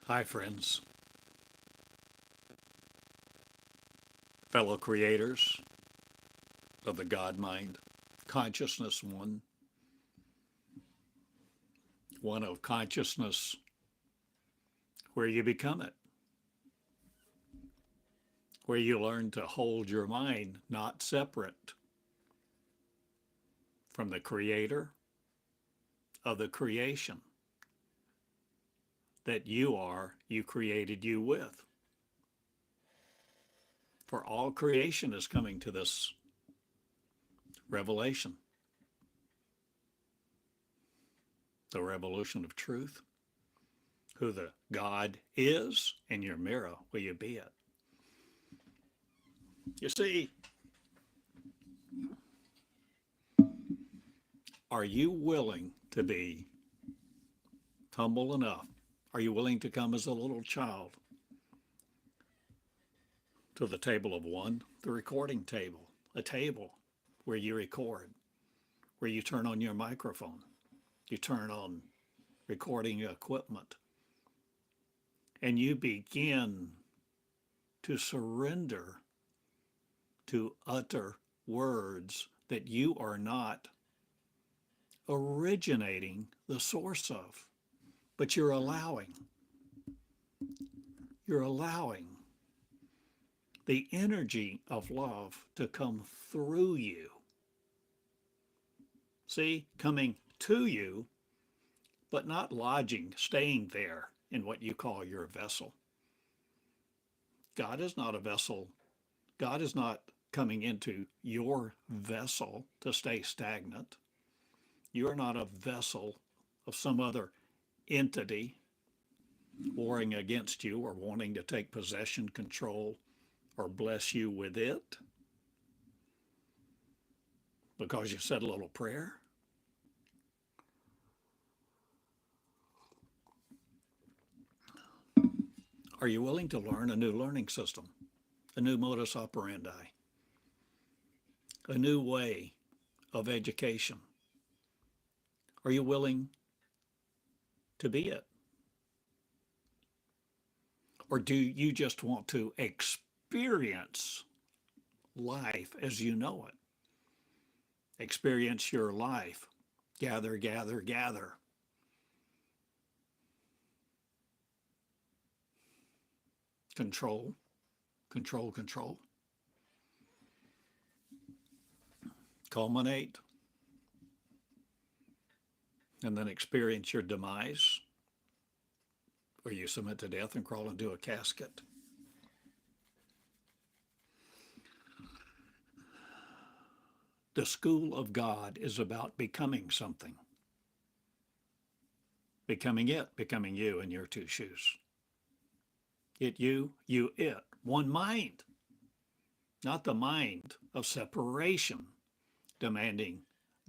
Hi, friends, fellow creators of the God mind, consciousness one of consciousness where you become it, where you learn to hold your mind not separate from the creator of the creation that you created you with. For all creation is coming to this revelation, the revolution of truth, who the God is in your mirror, will you be it? You see, are you willing to be humble enough? Are you willing to come as a little child to the table of one, the recording table, a table where you record, where you turn on your microphone, you turn on recording equipment, and you begin to surrender to utter words that you are not originating the source of, but you're allowing the energy of love to come through you. See, coming to you, but not lodging, staying there in what you call your vessel. God is not a vessel. God is not coming into your vessel to stay stagnant. You are not a vessel of some other entity warring against you or wanting to take possession, control, or bless you with it because you said a little prayer. Are you willing to learn a new learning system, a new modus operandi, a new way of education? Are you willing to be it? Or do you just want to experience life as you know it? Experience your life. Gather, gather, gather. Control, control, control. Culminate, and then experience your demise, where you submit to death and crawl into a casket. The school of God is about becoming something, becoming it, becoming you in your two shoes. It, you, it. One mind, not the mind of separation, demanding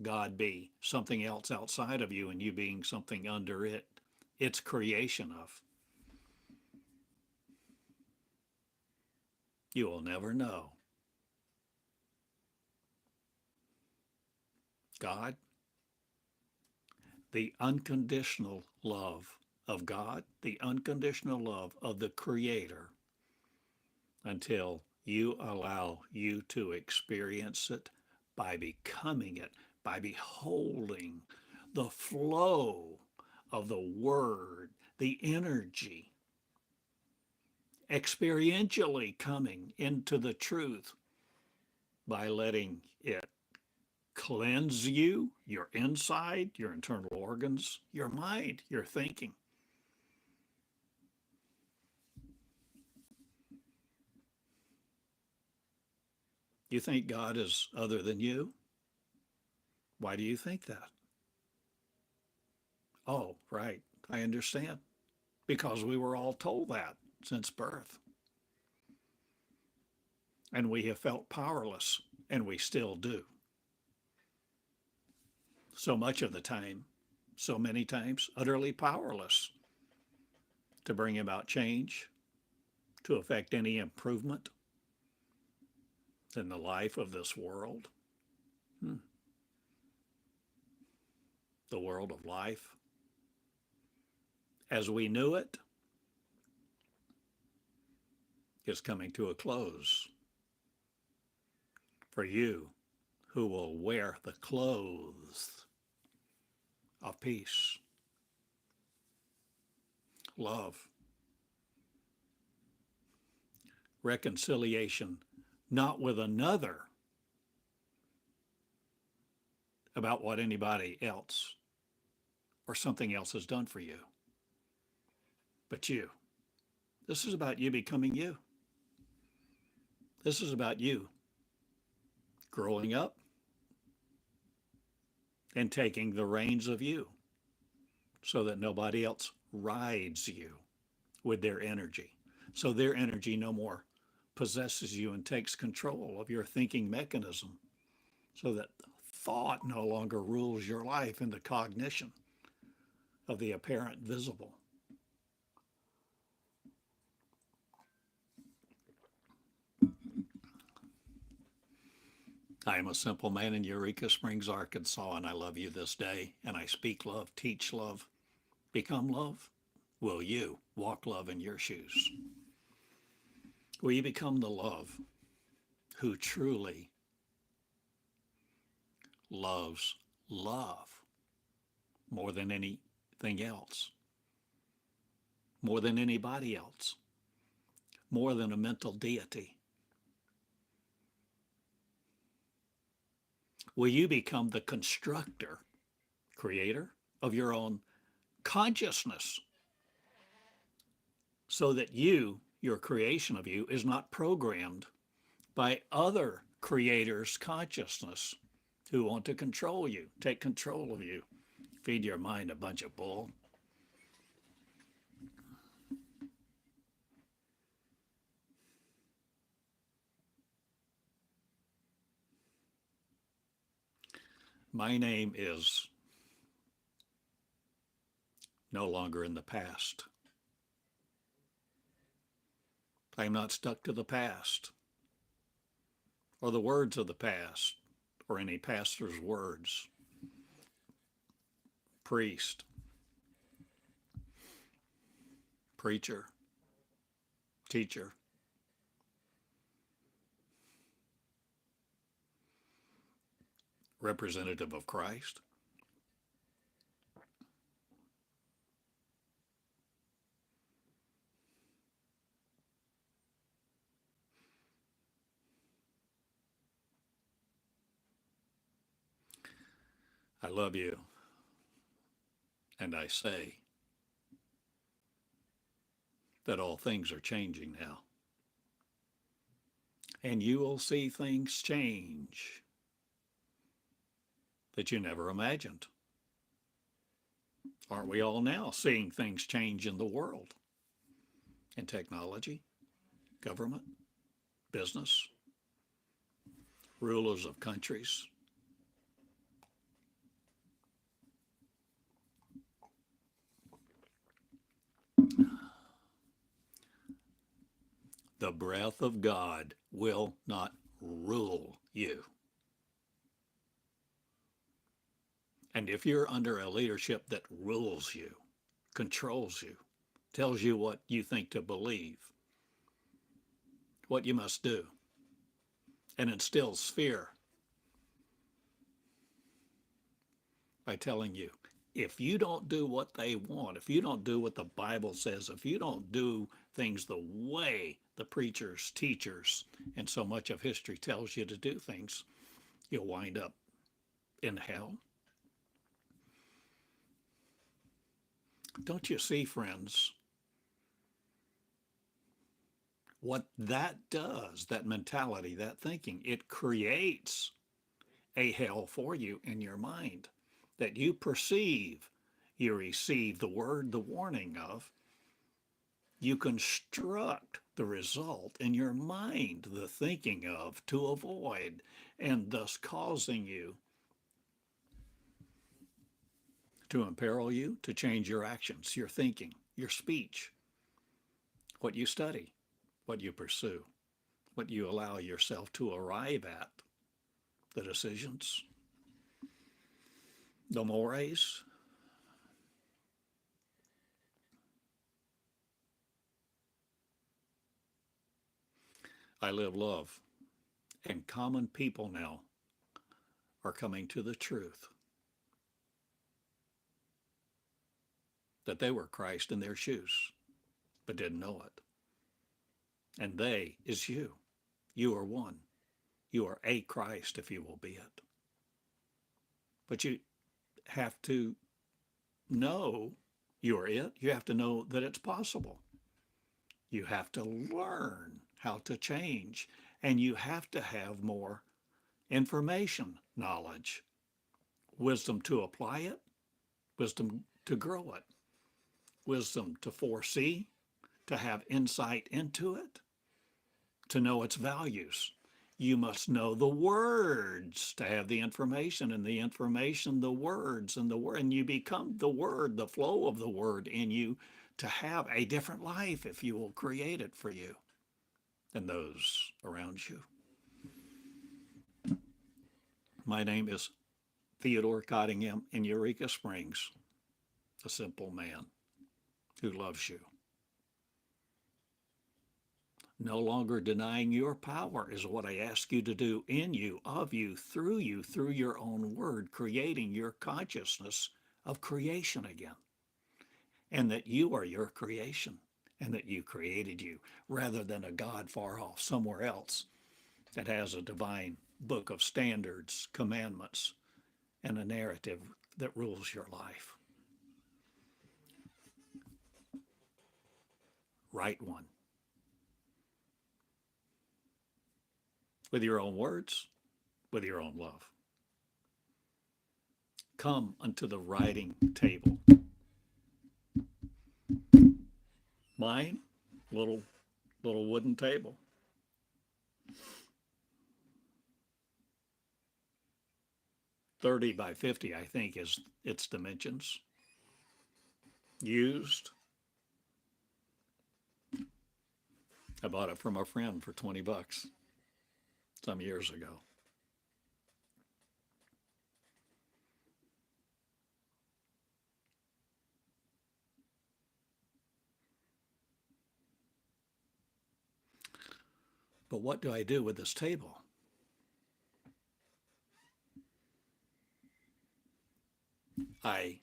God be something else outside of you and you being something under it, its creation of. You will never know. God, the unconditional love of God, the unconditional love of the Creator, until you allow you to experience it by becoming it, by beholding the flow of the Word, the energy, experientially coming into the truth by letting it cleanse you, your inside, your internal organs, your mind, your thinking. You think God is other than you? Why do you think that? Oh, right. I understand. Because we were all told that since birth. And we have felt powerless, and we still do. So much of the time, so many times, utterly powerless to bring about change, to affect any improvement in the life of this world, the world of life as we knew it, is coming to a close. For you who will wear the clothes of peace, love, reconciliation, not with another about what anybody else or something else has done for you, but you. This is about you becoming you. This is about you growing up and taking the reins of you so that nobody else rides you with their energy. So their energy no more possesses you and takes control of your thinking mechanism so that thought no longer rules your life into cognition of the apparent visible. I am a simple man in Eureka Springs, Arkansas, and I love you this day, and I speak love, teach love, become love. Will you walk love in your shoes? Will you become the love who truly loves love more than anything else, more than anybody else, more than a mental deity? Will you become the constructor, creator of your own consciousness so that you, your creation of you, is not programmed by other creators' consciousness who want to control you, take control of you, feed your mind a bunch of bull? My name is no longer in the past. I am not stuck to the past or the words of the past or any pastor's words, priest, preacher, teacher. Representative of Christ. I love you, and I say that all things are changing now. And you will see things change that you never imagined. Aren't we all now seeing things change in the world? In technology, government, business, rulers of countries. The breath of God will not rule you. And if you're under a leadership that rules you, controls you, tells you what you think to believe, what you must do, and instills fear by telling you, if you don't do what they want, if you don't do what the Bible says, if you don't do things the way the preachers, teachers, and so much of history tells you to do things, you'll wind up in hell. Don't you see, friends, what that does, that mentality, that thinking? It creates a hell for you in your mind that you perceive, you receive the word, the warning of, you construct the result in your mind, the thinking of, to avoid, and thus causing you to imperil you, to change your actions, your thinking, your speech, what you study, what you pursue, what you allow yourself to arrive at, the decisions, the mores. I live love. And common people now are coming to the truth that they were Christ in their shoes, but didn't know it. And they is you. You are one. You are a Christ, if you will be it. But you have to know you are it. You have to know that it's possible. You have to learn how to change. And you have to have more information, knowledge, wisdom to apply it, wisdom to grow it, wisdom to foresee, to have insight into it, to know its values. You must know the words to have the information, and the information, the words, and the word, and you become the word, the flow of the word in you to have a different life if you will create it for you and those around you. My name is Theodore Cottingham in Eureka Springs, a simple man who loves you. No longer denying your power is what I ask you to do in you, through your own word, creating your consciousness of creation again. And that you are your creation, and that you created you, rather than a God far off somewhere else that has a divine book of standards, commandments, and a narrative that rules your life. Write one. With your own words, with your own love. Come unto the writing table. Mine, little wooden table. 30 by 50, I think, is its dimensions. Used. I bought it from a friend for $20 some years ago. But what do I do with this table? I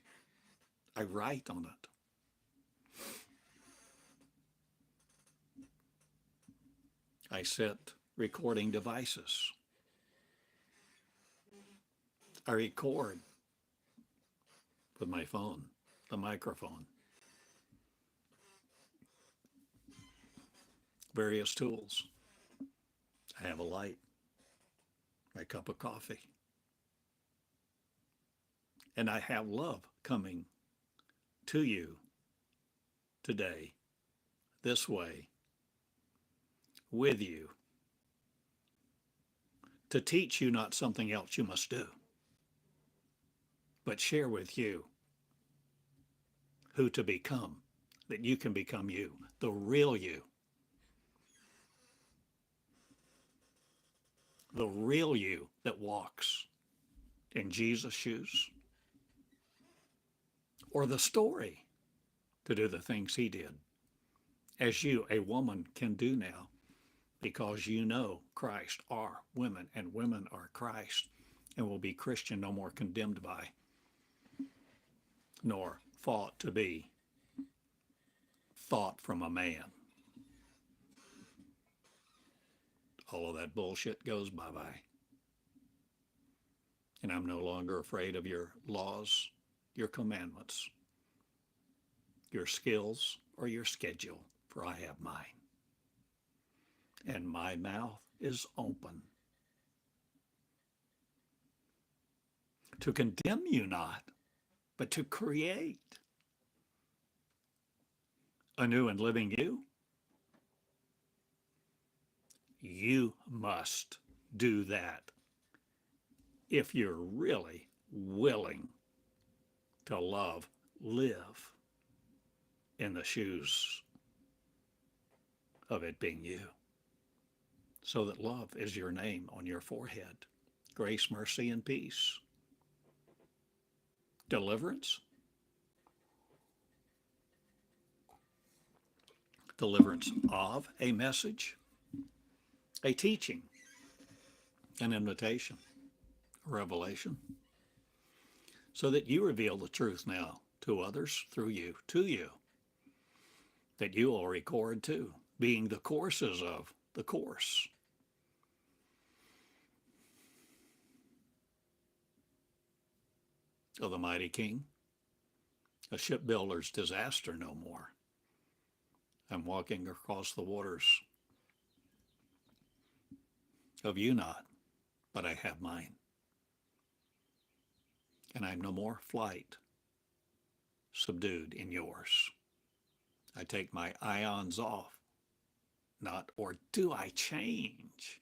write on it. I set recording devices. I record with my phone, the microphone, various tools. I have a light, my cup of coffee. And I have love coming to you today, this way, with you, to teach you not something else you must do, but share with you who to become, that you can become you, the real you. The real you that walks in Jesus' shoes, or the story to do the things he did, as you, a woman, can do now, because you know Christ are women, and women are Christ, and will be Christian, no more condemned by, nor thought to be thought from a man. All of that bullshit goes bye-bye. And I'm no longer afraid of your laws, your commandments, your skills, or your schedule, for I have mine. And my mouth is open to condemn you not, but to create a new and living you. You must do that if you're really willing to live in the shoes of it being you. So that love is your name on your forehead. Grace, mercy, and peace. Deliverance. Deliverance of a message. a teaching, an invitation, a revelation, so that you reveal the truth now to others through you, to you, that you will record too, being the courses of the course. Of the mighty King, a shipbuilder's disaster no more. I'm walking across the waters of you not, but I have mine. And I'm no more flight, subdued in yours. I take my ions off, not, or do I change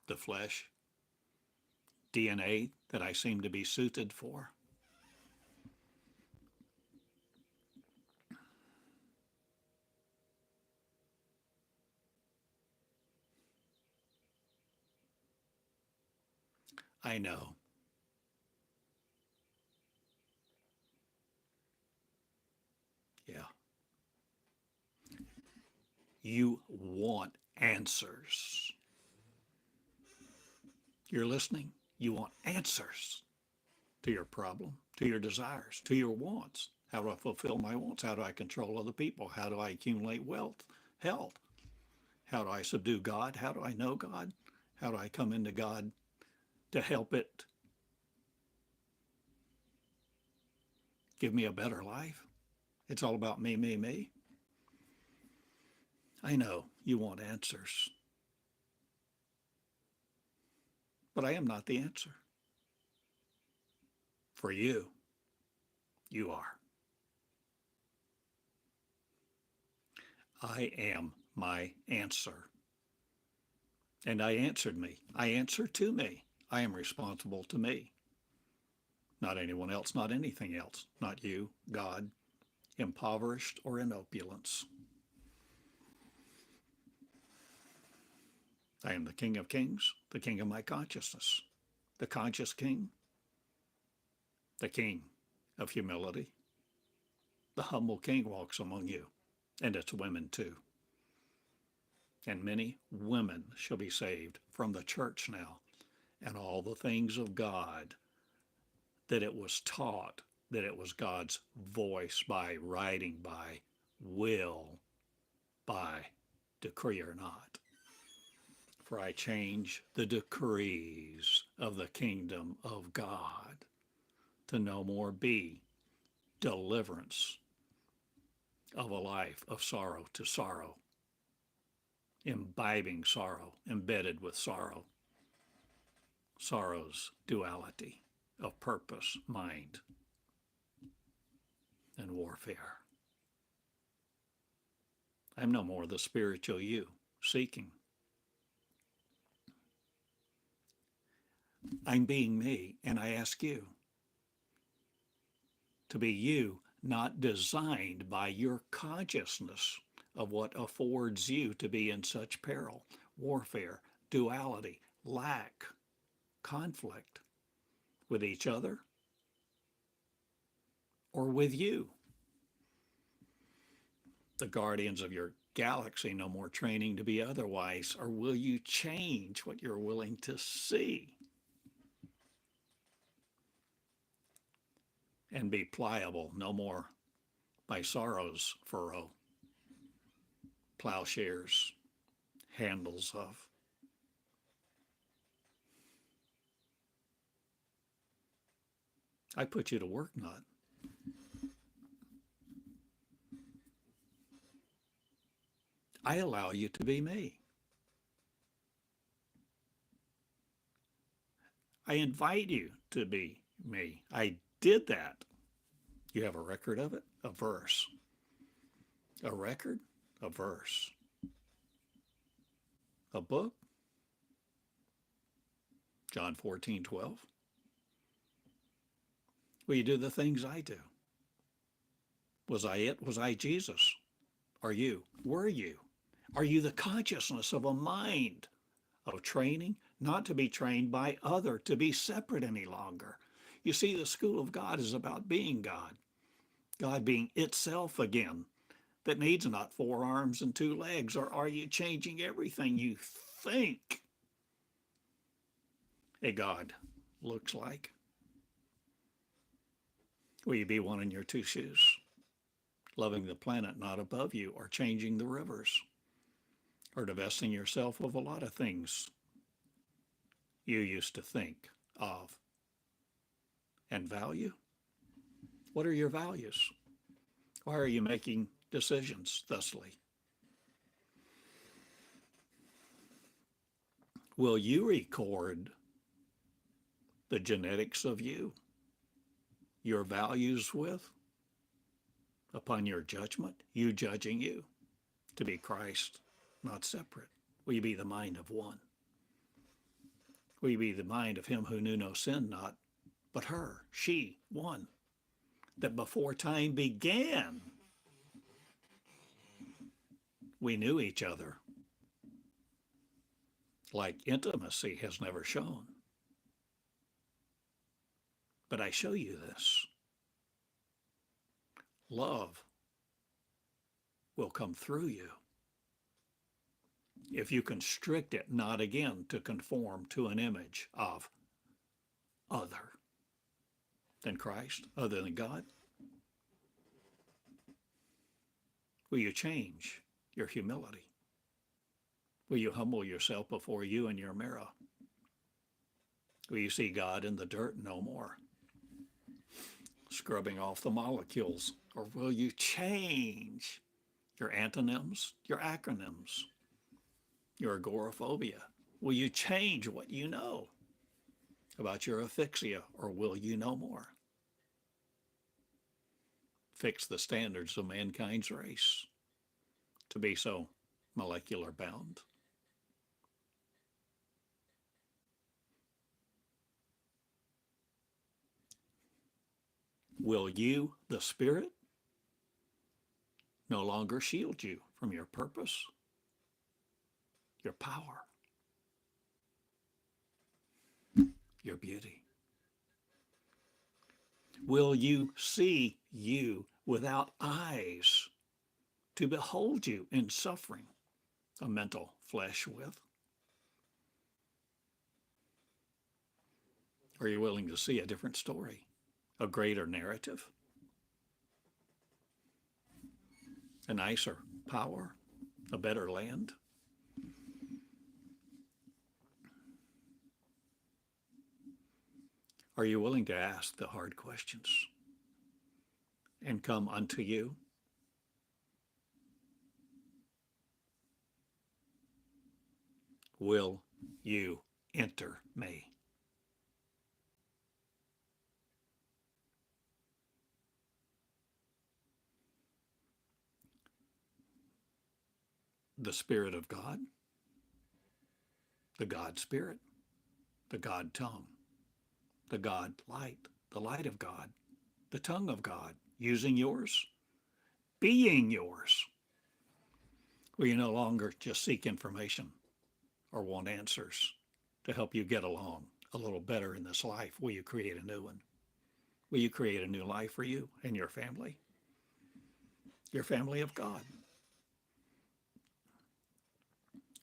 the flesh, DNA that I seem to be suited for? I know. Yeah. You want answers. You're listening? You want answers to your problem, to your desires, to your wants. How do I fulfill my wants? How do I control other people? How do I accumulate wealth, health? How do I subdue God? How do I know God? How do I come into God to help it give me a better life? It's all about me, me, me. I know you want answers, but I am not the answer. For you, you are. I am my answer. And I answered me. I answer to me. I am responsible to me. Not anyone else, not anything else. Not you, God, impoverished or in opulence. I am the King of Kings, the King of my consciousness, the conscious King, the King of humility. The humble King walks among you, and it's women too. And many women shall be saved from the church now, and all the things of God that it was taught, that it was God's voice by writing, by will, by decree or not. For I change the decrees of the kingdom of God to no more be deliverance of a life of sorrow to sorrow, imbibing sorrow, embedded with sorrow, sorrow's duality of purpose, mind, and warfare. I'm no more the spiritual you seeking. I'm being me, and I ask you to be you, not designed by your consciousness of what affords you to be in such peril, warfare, duality, lack, conflict with each other or with you. The guardians of your galaxy, no more training to be otherwise, or will you change what you're willing to see and be pliable, no more by sorrow's furrow, plowshares, handles of. I put you to work, not. I allow you to be me. I invite you to be me. I did that. You have a record of it? A verse. A record? A verse. A book? John 14:12. Will you do the things I do? Was I it? Was I Jesus? Are you? Were you? Are you the consciousness of a mind of training, not to be trained by other, to be separate any longer? You see, the school of God is about being God, God being itself again, that needs not 4 arms and 2 legs? Or are you changing everything you think a God looks like? Will you be one in your 2 shoes, loving the planet not above you, or changing the rivers, or divesting yourself of a lot of things you used to think of and value? What are your values? Why are you making decisions thusly? Will you record the genetics of you, your values with, upon your judgment, you judging you to be Christ, not separate? Will you be the mind of one? Will you be the mind of him who knew no sin, not but her, she, one, that before time began, we knew each other like intimacy has never shown. But I show you this. Love will come through you if you constrict it not again to conform to an image of other than Christ, other than God. Will you change your humility? Will you humble yourself before you and your mirror? Will you see God in the dirt no more, scrubbing off the molecules? Or will you change your antonyms, your acronyms, your agoraphobia? Will you change what you know about your asphyxia, or will you know more? Fix the standards of mankind's race to be so molecular bound. Will you, the Spirit, no longer shield you from your purpose, your power, your beauty? Will you see you without eyes to behold you in suffering, a mental flesh with? Are you willing to see a different story, a greater narrative, a nicer power, a better land? Are you willing to ask the hard questions and come unto you? Will you enter me? The Spirit of God, the God Spirit, the God tongue, the God light, the light of God, the tongue of God, using yours, being yours. Will you no longer just seek information or want answers to help you get along a little better in this life? Will you create a new one? Will you create a new life for you and your family of God?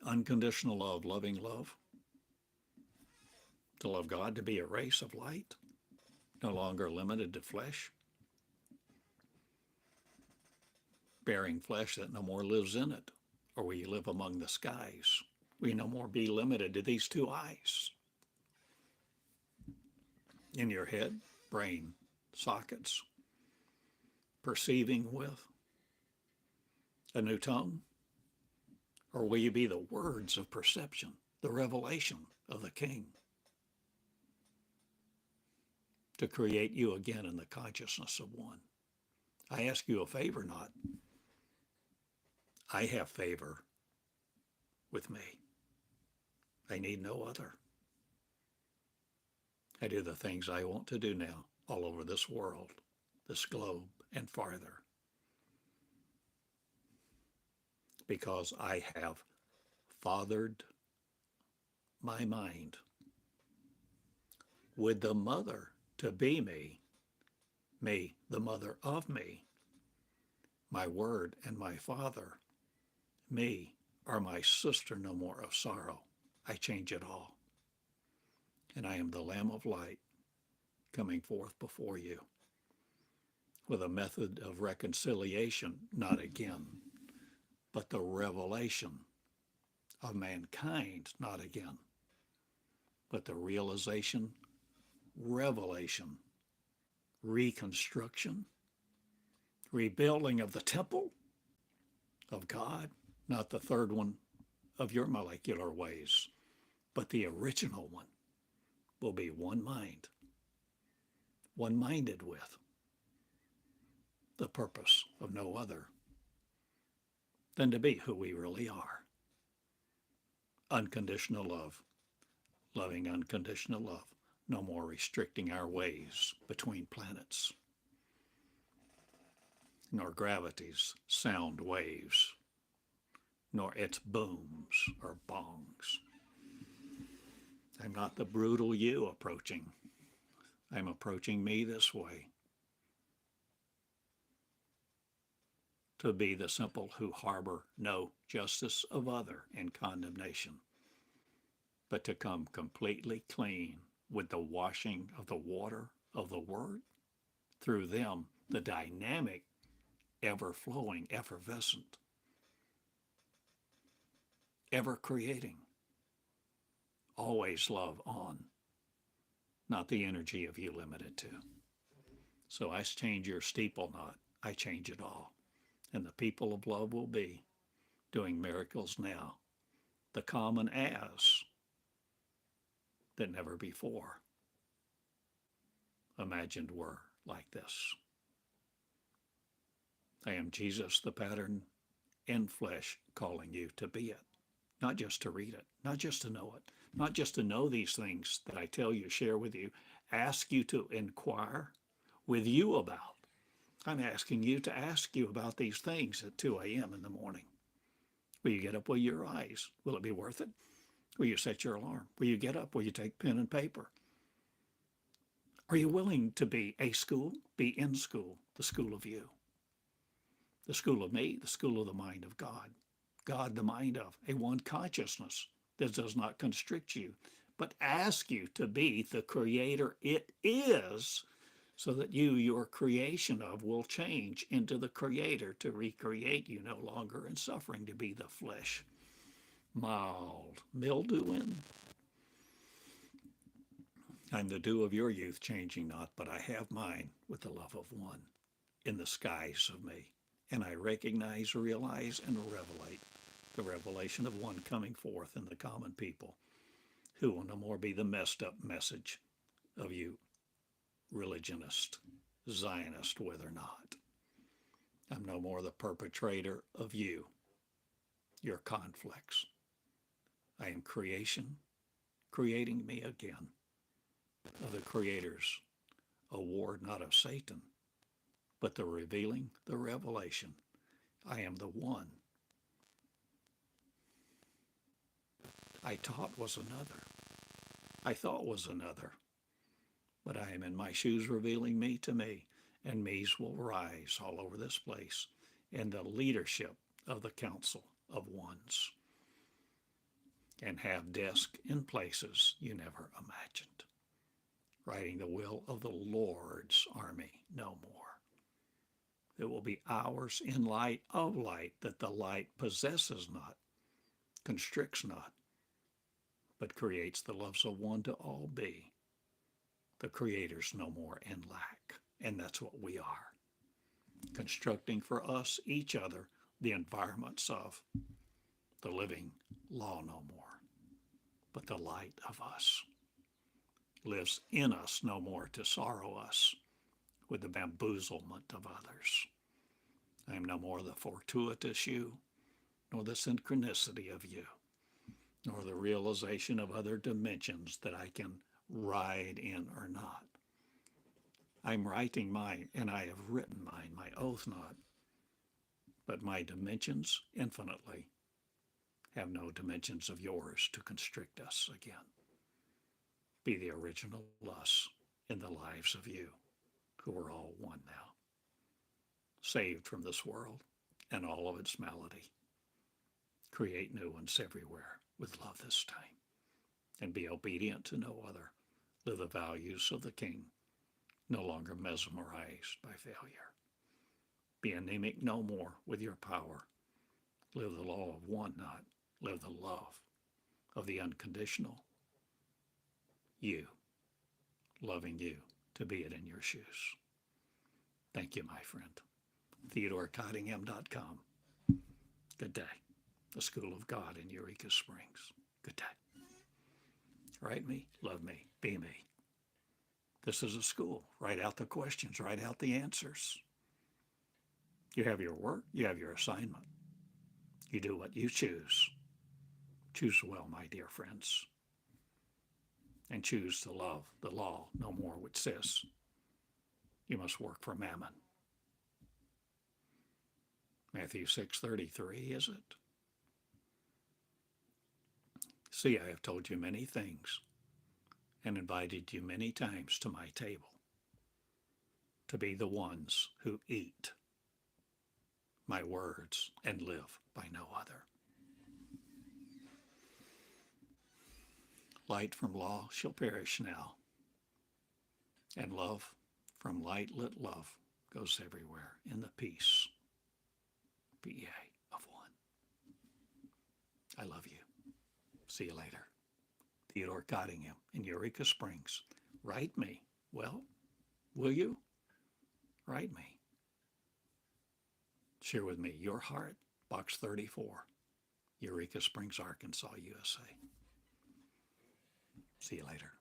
Unconditional love, loving love, to love God, to be a race of light, no longer limited to flesh, bearing flesh that no more lives in it? Or will you live among the skies? Will you no more be limited to these 2 eyes in your head, brain, sockets, perceiving with a new tongue? Or will you be the words of perception, the revelation of the King, to create you again in the consciousness of one? I ask you a favor, not I have favor with me. I need no other. I do the things I want to do now all over this world, this globe, and farther, because I have fathered my mind with the mother to be me, me, the mother of me, My word and my Father, me, are my sister no more of sorrow. I change it all. And I am the Lamb of light coming forth before you with a method of reconciliation, not again, but the revelation of mankind, not again, but the realization, revelation, reconstruction, rebuilding of the temple of God, not the third one of your molecular ways, but the original one will be one mind, one-minded with the purpose of no other than to be who we really are. Unconditional love, loving unconditional love, no more restricting our ways between planets, nor gravity's sound waves, nor its booms or bongs. I'm not the brutal you approaching. I'm approaching me this way. To be the simple who harbor no justice of other and condemnation, but to come completely clean with the washing of the water of the Word, through them, the dynamic, ever-flowing, effervescent, ever-creating, always love on, not the energy of you limited to. So I change your steeple not, I change it all. And the people of love will be doing miracles now, the common as that never before imagined were like this. I am Jesus, the pattern in flesh, calling you to be it, not just to read it, not just to know it, not just to know these things that I tell you, share with you, ask you to inquire with you about. I'm asking you to ask you about these things at 2 a.m. in the morning. Will you get up? Will you rise? Will it be worth it? Will you set your alarm? Will you get up? Will you take pen and paper? Are you willing to be a school? Be in school, the school of you, the school of me, the school of the mind of God. God, the mind of a one consciousness that does not constrict you, but ask you to be the creator it is, so that you, your creation of, will change into the creator to recreate you no longer in suffering, to be the flesh, mild, mildewing. I'm the dew of your youth, changing not, but I have mine with the love of one in the skies of me. And I recognize, realize, and revelate the revelation of one coming forth in the common people, who will no more be the messed up message of you religionist, Zionist, whether or not. I'm no more the perpetrator of you, your conflicts. I am creation, creating me again, of the Creator's award, not of Satan, but the revealing, the revelation. I am the one. I taught was another. I thought was another. But I am in my shoes revealing me to me, and me's will rise all over this place in the leadership of the council of ones, and have desk in places you never imagined, writing the will of the Lord's army no more. It will be ours in light of light, that the light possesses not, constricts not, but creates the loves of one to all be. The Creator's no more in lack, and that's what we are. Constructing for us, each other, the environments of the living law no more, but the light of us lives in us no more to sorrow us with the bamboozlement of others. I am no more the fortuitous you, nor the synchronicity of you, nor the realization of other dimensions that I can ride in or not. I'm writing mine, and I have written mine, my oath not, but my dimensions infinitely have no dimensions of yours to constrict us again. Be the original us in the lives of you, who are all one now. saved from this world and all of its malady. Create new ones everywhere with love this time, and be obedient to no other. Live the values of the King, no longer mesmerized by failure. Be anemic no more with your power. Live the law of one, not live the love of the unconditional you, loving you to be it in your shoes. Thank you, my friend. TheodoreCottingham.com. Good day. The School of God in Eureka Springs. Good day. Write me, love me, be me. This is a school. Write out the questions, write out the answers. You have your work, you have your assignment. You do what you choose. Choose well, my dear friends. And choose to love the law no more, which says you must work for mammon. Matthew 6:33, is it? See, I have told you many things and invited you many times to my table to be the ones who eat my words and live by no other. Light from law shall perish now, and love from light lit love goes everywhere in the peace, P-E-A, of one. I love you. See you later. Theodore Cottingham in Eureka Springs. Write me. Well, will you? Write me. Share with me your heart, Box 34, Eureka Springs, Arkansas, USA. See you later.